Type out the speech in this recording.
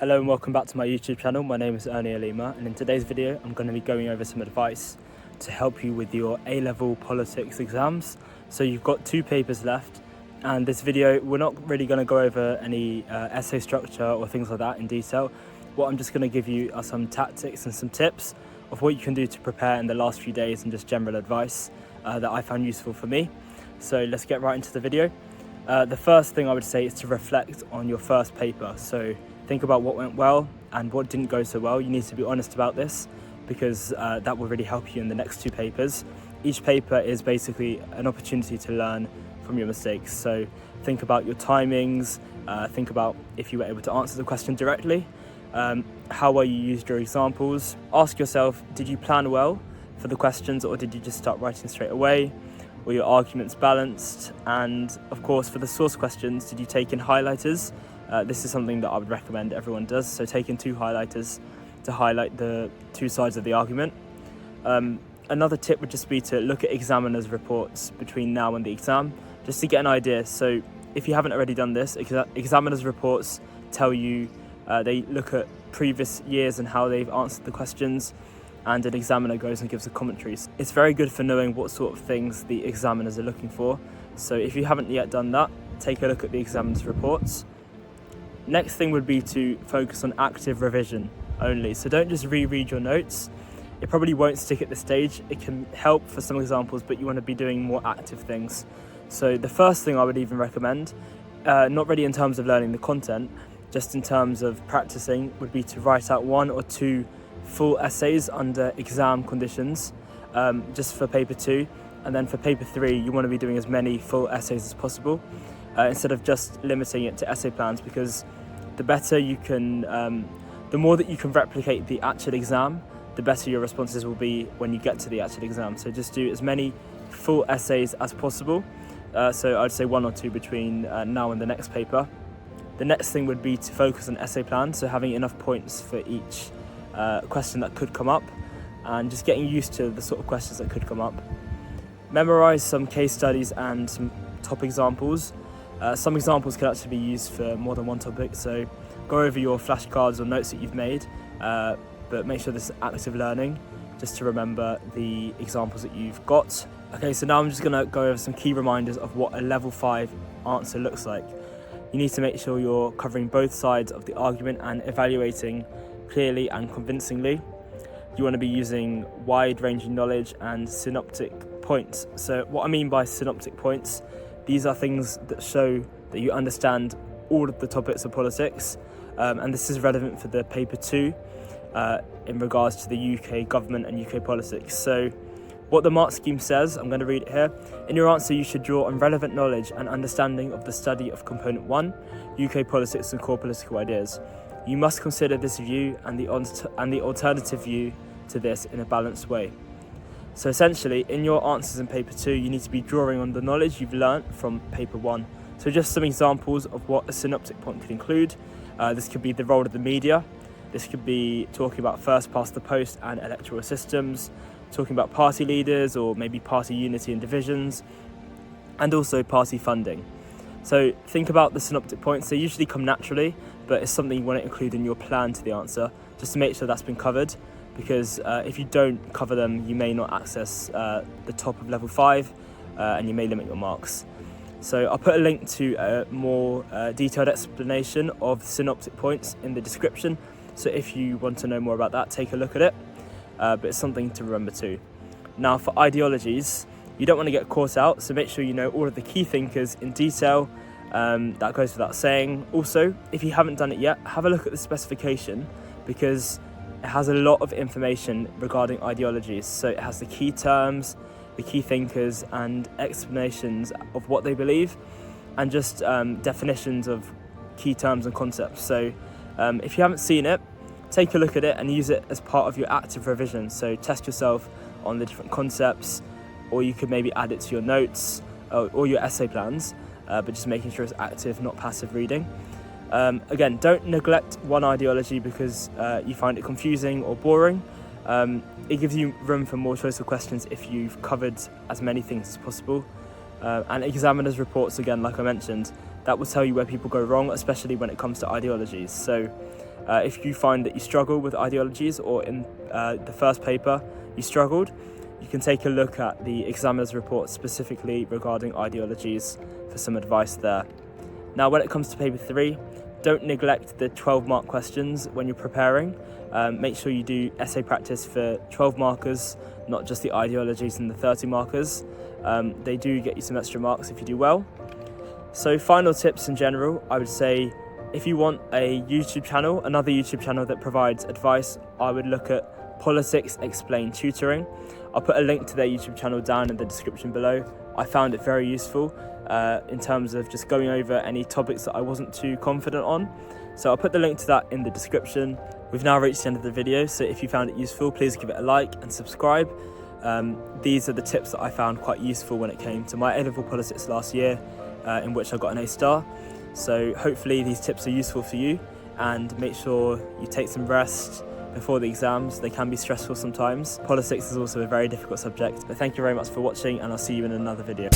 Hello and welcome back to my YouTube channel. My name is Ernie Alima, and in today's video I'm going to be going over some advice to help you with your A-level politics exams. So you've got 2 papers left, and this video we're not really going to go over any essay structure or things like that in detail. What I'm just going to give you are some tactics and some tips of what you can do to prepare in the last few days and just general advice that I found useful for me. So let's get right into the video. The first thing I would say is to reflect on your first paper. So think about what went well and what didn't go so well. You need to be honest about this because that will really help you in the next 2 papers. Each paper is basically an opportunity to learn from your mistakes. So think about your timings, think about if you were able to answer the question directly, how well you used your examples. Ask yourself, did you plan well for the questions or did you just start writing straight away? Were your arguments balanced? And of course, for the source questions, did you take in highlighters? This is something that I would recommend everyone does. So take in 2 highlighters to highlight the 2 sides of the argument. Another tip would just be to look at examiners' reports between now and the exam, just to get an idea. So if you haven't already done this, examiners' reports tell you, they look at previous years and how they've answered the questions, and an examiner goes and gives the commentaries. It's very good for knowing what sort of things the examiners are looking for. So if you haven't yet done that, take a look at the examiners' reports. Next thing would be to focus on active revision only. So don't just reread your notes. It probably won't stick at this stage. It can help for some examples, but you want to be doing more active things. So the first thing I would even recommend, not really in terms of learning the content, just in terms of practicing, would be to write out 1 or 2 full essays under exam conditions, just for paper 2. And then for paper 3, you want to be doing as many full essays as possible, instead of just limiting it to essay plans, because the better you can, the more that you can replicate the actual exam, the better your responses will be when you get to the actual exam. So just do as many full essays as possible. So I'd say 1 or 2 between now and the next paper. The next thing would be to focus on essay plans, so having enough points for each question that could come up, and just getting used to the sort of questions that could come up. Memorize some case studies and some top examples. Some examples can actually be used for more than one topic, so go over your flashcards or notes that you've made, but make sure this is active learning, just to remember the examples that you've got. Okay, so now I'm just going to go over some key reminders of what a level 5 answer looks like. You need to make sure you're covering both sides of the argument and evaluating clearly and convincingly. You want to be using wide-ranging knowledge and synoptic points. So what I mean by synoptic points, these are things that show that you understand all of the topics of politics, and this is relevant for the paper 2 in regards to the UK government and UK politics. So what the mark scheme says, I'm going to read it here. In your answer, you should draw on relevant knowledge and understanding of the study of component 1, UK politics and core political ideas. You must consider this view and the alternative view to this in a balanced way. So essentially, in your answers in paper 2, you need to be drawing on the knowledge you've learnt from paper 1. So just some examples of what a synoptic point could include. This could be the role of the media. This could be talking about first past the post and electoral systems, talking about party leaders or maybe party unity and divisions, and also party funding. So think about the synoptic points. They usually come naturally, but it's something you want to include in your plan to the answer, just to make sure that's been covered, because if you don't cover them, you may not access the top of level 5, and you may limit your marks. So I'll put a link to a more detailed explanation of synoptic points in the description. So if you want to know more about that, take a look at it. But it's something to remember too. Now for ideologies, you don't want to get caught out, so make sure you know all of the key thinkers in detail. That goes without saying. Also, if you haven't done it yet, have a look at the specification, because it has a lot of information regarding ideologies. So it has the key terms, the key thinkers, and explanations of what they believe, and just definitions of key terms and concepts. So if you haven't seen it, take a look at it and use it as part of your active revision. So test yourself on the different concepts, or you could maybe add it to your notes or your essay plans, but just making sure it's active, not passive reading. Again, don't neglect one ideology because you find it confusing or boring. It gives you room for more choice of questions if you've covered as many things as possible. And examiners' reports, again, like I mentioned, that will tell you where people go wrong, especially when it comes to ideologies. So If you find that you struggle with ideologies, or in the first paper you struggled, you can take a look at the examiner's report specifically regarding ideologies for some advice there. Now, when it comes to paper 3, don't neglect the 12-mark questions when you're preparing. Make sure you do essay practice for 12 markers, not just the ideologies and the 30 markers. They do get you some extra marks if you do well. So final tips in general, I would say if you want a YouTube channel, another YouTube channel that provides advice, I would look at Politics Explained Tutoring. I'll put a link to their YouTube channel down in the description below. I found it very useful in terms of just going over any topics that I wasn't too confident on. So I'll put the link to that in the description. We've now reached the end of the video, so if you found it useful, please give it a like and subscribe. These are the tips that I found quite useful when it came to my A-level politics last year, in which I got an A-star. So hopefully these tips are useful for you, and make sure you take some rest before the exams. They can be stressful sometimes. Politics is also a very difficult subject, but thank you very much for watching, and I'll see you in another video.